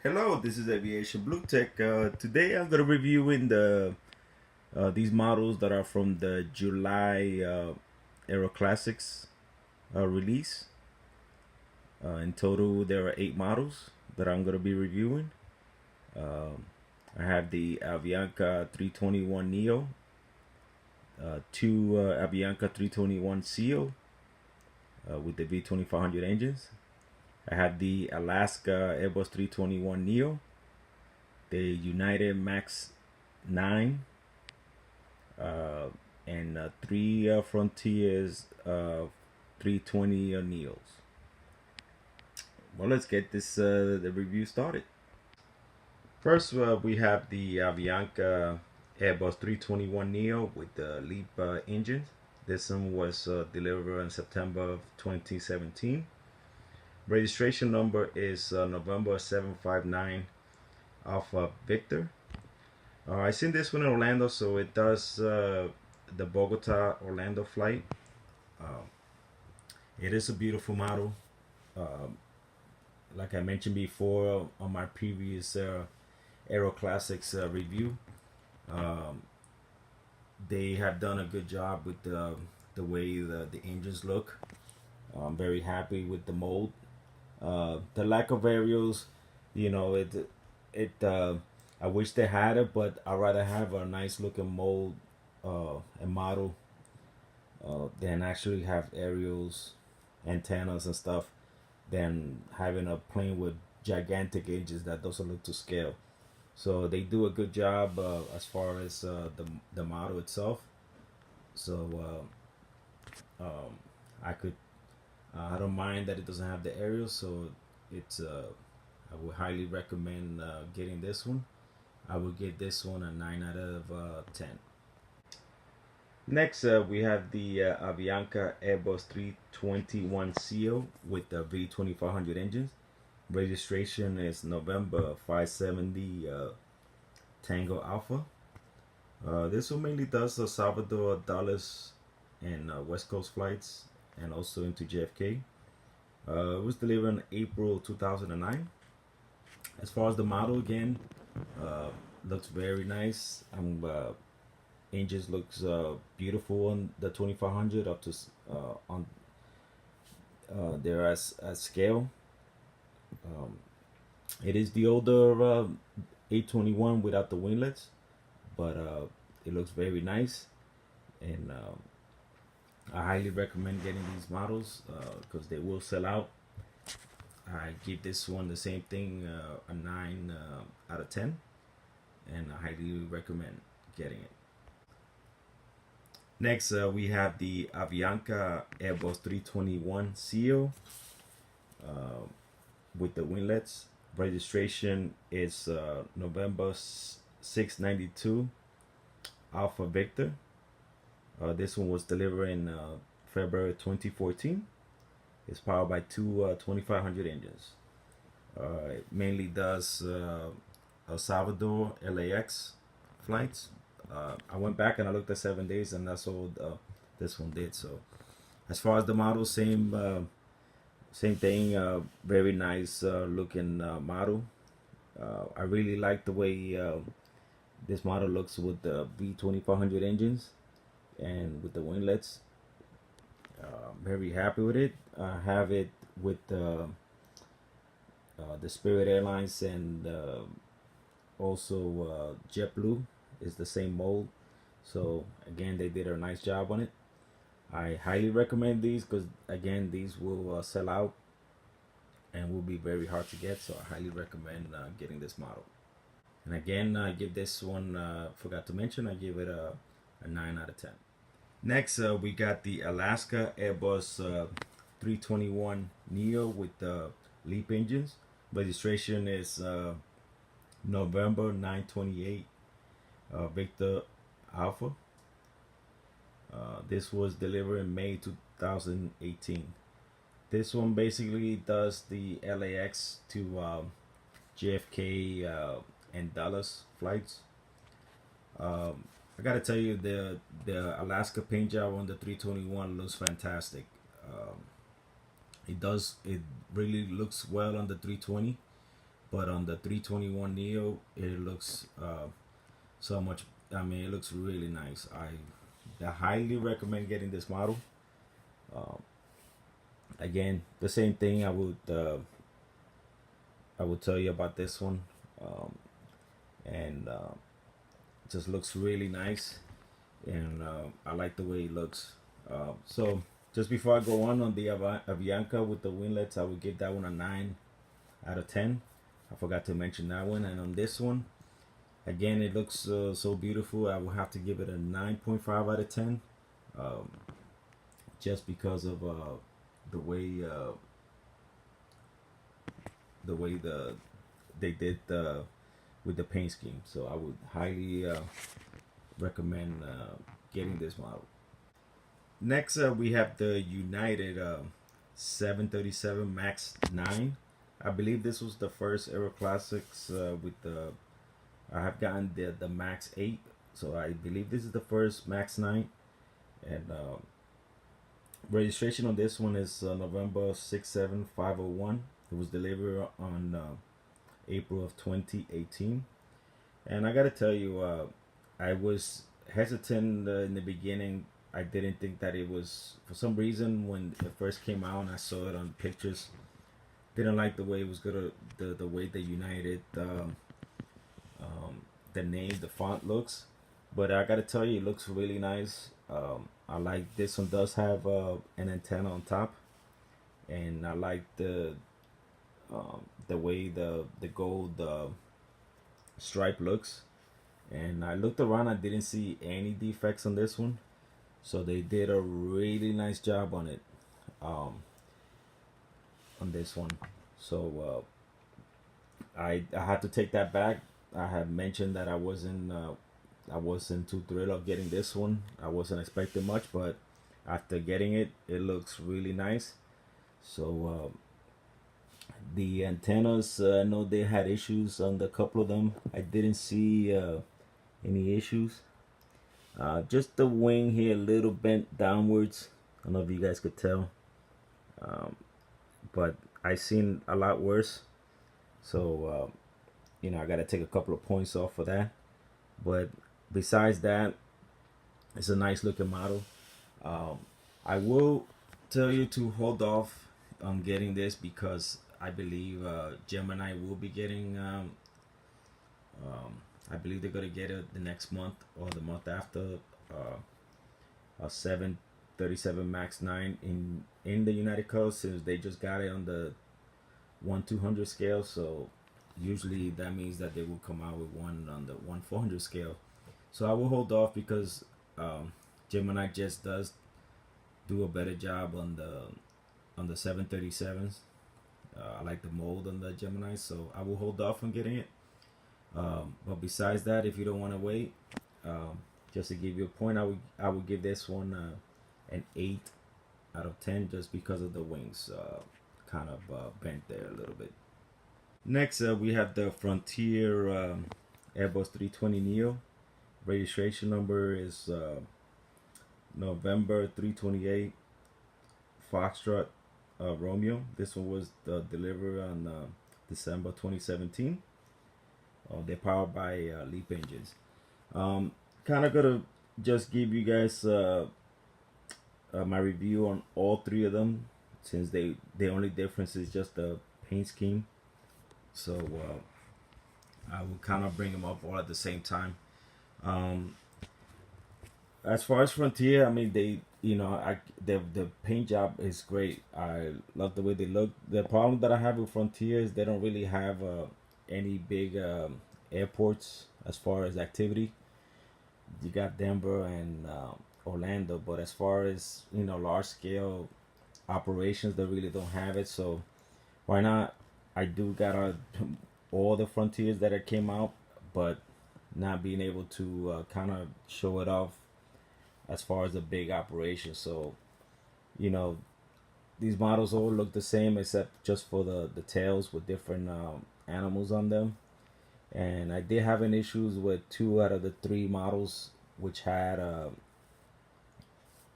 Hello, this is Aviation Blue Tech. Today I'm gonna reviewing these models that are from the July Aeroclassics release. In total, there are 8 models that I'm gonna be reviewing. I have the Avianca 321 Neo, two Avianca 321 Seal with the V2500 engines. I have the Alaska Airbus 321 Neo, the United Max 9, uh, and three Frontiers 320 Neos. Well, let's get the review started. First, we have the Avianca Airbus 321 Neo with the LEAP engine. This one was delivered in September of 2017. Registration number is November 759 Alpha Victor. I seen this one in Orlando, so it does the Bogota Orlando flight. Uh, it is a beautiful model. Um, like I mentioned before on my previous Aeroclassics review, um, they have done a good job with the way the engines look. I'm very happy with the mold. The lack of aerials, it I wish they had it, but I'd rather have a nice looking mold and model than actually have aerials, antennas and stuff, than having a plane with gigantic engines that doesn't look to scale. So they do a good job as far as the model itself. So I could I don't mind that it doesn't have the aerials, so it's I would highly recommend getting this one. I would give this one a 9 out of 10. Next, we have the Avianca Airbus 321 CO with the V2500 engines. Registration is November 570 Tango Alpha. This one mainly does the Salvador, Dallas, and West Coast flights, and also into JFK. It was delivered in April 2009. As far as the model, again, uh, looks very nice. Engines looks beautiful on the 2500 up to on there as scale. Um, it is the older 821 without the winglets, but it looks very nice, and I highly recommend getting these models because they will sell out. I give this one the same thing, a 9 out of 10, and I highly recommend getting it. Next, we have the Avianca Airbus 321 CEO uh, with the winglets. Registration is November 692 Alpha Victor. This one was delivered in February 2014. It's powered by two 2500 engines. It mainly does El Salvador LAX flights. I went back and I looked at 7 days, and that's all this one did. So, as far as the model, same thing. Very nice looking model. I really like the way this model looks with the V2500 engines and with the winglets. Very happy with it. I have it with the Spirit Airlines, and also JetBlue is the same mold. So again, they did a nice job on it. I highly recommend these because again, these will sell out and will be very hard to get. So I highly recommend getting this model. And again, I give this one, forgot to mention, I give it a 9 out of 10. Next, we got the Alaska Airbus 321 Neo with the LEAP engines. Registration is November 928 Victor Alpha. This was delivered in May 2018. This one basically does the LAX to JFK and Dallas flights. I gotta tell you, the Alaska paint job on the 321 looks fantastic. It really looks well on the 320. but on the 321 Neo, it looks so much. I mean, it looks really nice. I highly recommend getting this model. Um, Again, the same thing I would tell you about this one, um, and just looks really nice, and I like the way it looks. So just before I go on the Avianca with the winglets, I would give that one a 9 out of 10. I forgot to mention that one. And on this one, again, it looks so beautiful. I will have to give it a 9.5 out of 10, um, just because of the way they did with the paint scheme. So I would highly recommend getting this model. Next, we have the United 737 Max 9. I believe this was the first Aeroclassics with the. I have gotten the Max 8, so I believe this is the first Max 9. And registration on this one is November 67501. It was delivered on April of 2018. And I gotta tell you, I was hesitant in the beginning. I didn't think that it was, for some reason, when it first came out and I saw it on pictures, didn't like the way it was gonna, the way the United, the name, the font looks. But I gotta tell you, it looks really nice. I like this one does have an antenna on top, and I like the way the gold stripe looks. And I looked around, I didn't see any defects on this one, so they did a really nice job on it, on this one. So I had to take that back. I had mentioned that I wasn't too thrilled of getting this one. I wasn't expecting much, but after getting it, it looks really nice. So the antennas, I know they had issues on the couple of them. I didn't see any issues. Just the wing here, a little bent downwards. I don't know if you guys could tell, but I seen a lot worse. So I gotta take a couple of points off for that. But besides that, it's a nice looking model. I will tell you to hold off on getting this because I believe Gemini will be getting. I believe they're gonna get it the next month or the month after. A 737 Max 9 in the United Coast, since they just got it on the 1/200 scale. So usually that means that they will come out with one on the 1/400 scale. So I will hold off because Gemini just does do a better job on the 737s. I like the mold on the Gemini, so I will hold off on getting it. But besides that, if you don't want to wait, just to give you a point, I would give this one an 8 out of 10, just because of the wings, kind of bent there a little bit. Next, we have the Frontier Airbus 320 Neo. Registration number is November 328 Foxtrot Romeo. This one was delivered on December 2017. They're powered by LEAP engines. Kind of gonna just give you guys my review on all three of them, since the only difference is just the paint scheme. So I will kind of bring them up all at the same time. As far as Frontier, I mean, the paint job is great. I love the way they look. The problem that I have with Frontier is they don't really have any big airports as far as activity. You got Denver and Orlando, but as far as large scale operations, they really don't have it. So why not? I do got all the Frontiers that came out, but not being able to kind of show it off as far as a big operation. So these models all look the same except just for the tails with different animals on them. And I did have an issues with 2 out of the 3 models, which had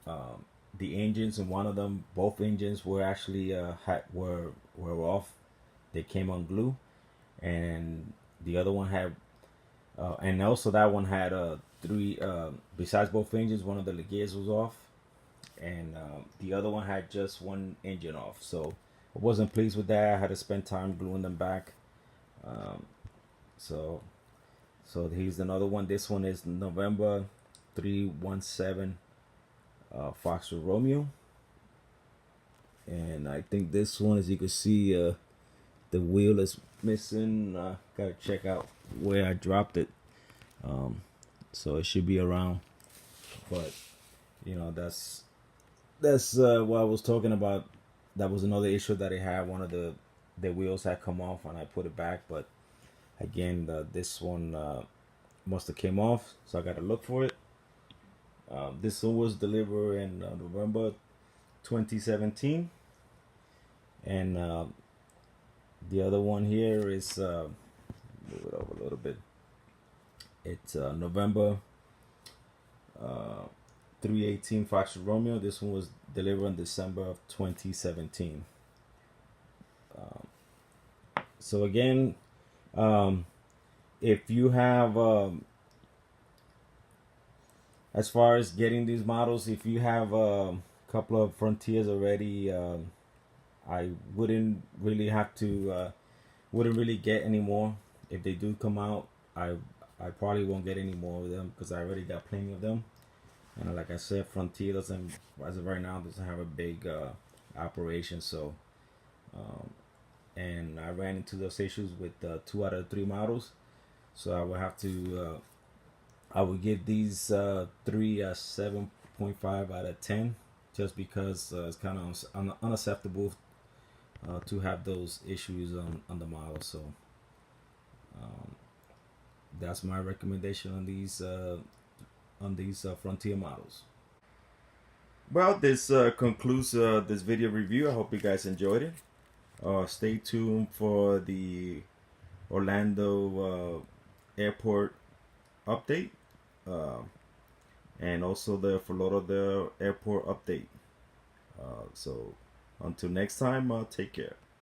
the engines, and one of them, both engines were actually were off. They came on glue, and the other one had, and also that one had three. Besides both engines, one of the gears was off, and the other one had just one engine off. So I wasn't pleased with that. I had to spend time gluing them back. Um, so here's another one. This one is November 317 Foxtrot Romeo, and I think this one, as you can see, the wheel is missing. Gotta check out where I dropped it. So it should be around, but you know, that's what I was talking about. That was another issue that it had. One of the wheels had come off, and I put it back. But again, this one must have came off, so I got to look for it. This one was delivered in November 2017, and the other one here is move it over a little bit. It's November 318 Foxtrot Romeo. This one was delivered in December of 2017. So again, if you have, as far as getting these models, if you have a couple of Frontiers already, I wouldn't really have to, wouldn't really get any more. If they do come out, I probably won't get any more of them because I already got plenty of them. And like I said, Frontier doesn't, as of right now, doesn't have a big operation. So, and I ran into those issues with 2 out of 3 models. So I will have to, I would give these 3 a 7.5 out of 10, just because it's kind of unacceptable to have those issues on the model. So that's my recommendation on these Frontier models. Well, this concludes this video review. I hope you guys enjoyed it. Stay tuned for the Orlando airport update, and also the Fort Lauderdale airport update. So until next time, take care.